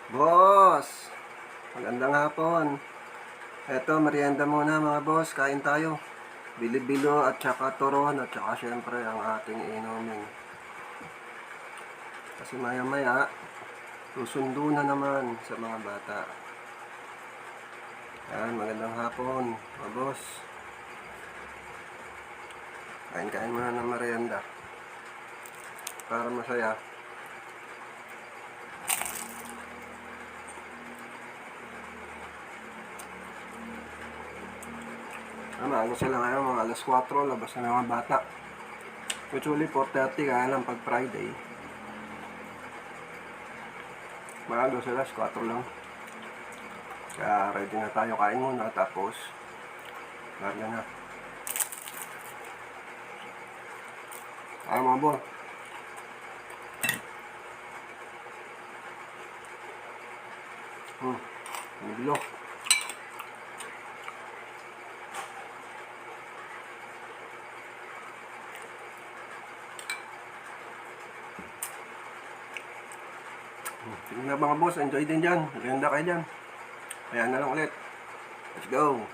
Boss! Magandang hapon. Eto, merienda muna mga boss. Kain tayo. Bilibilo at saka turon at saka syempre ang ating inumin. Kasi maya maya, susundo na naman sa mga bata. Yan, magandang hapon mga boss. Kain-kain muna ng merienda. Para masaya. Maaga sila ngayon, mga alas 4, labas na mga bata. Usually 4:30 kaya lang pag Friday. Maaga sila, alas 4 lang. Kaya ready na tayo, kain muna tapos larga na. Mga boy. Bilo. Tingnan mga boss, enjoy din dyan. Maganda kayo dyan. Ayan na lang ulit. Let's go.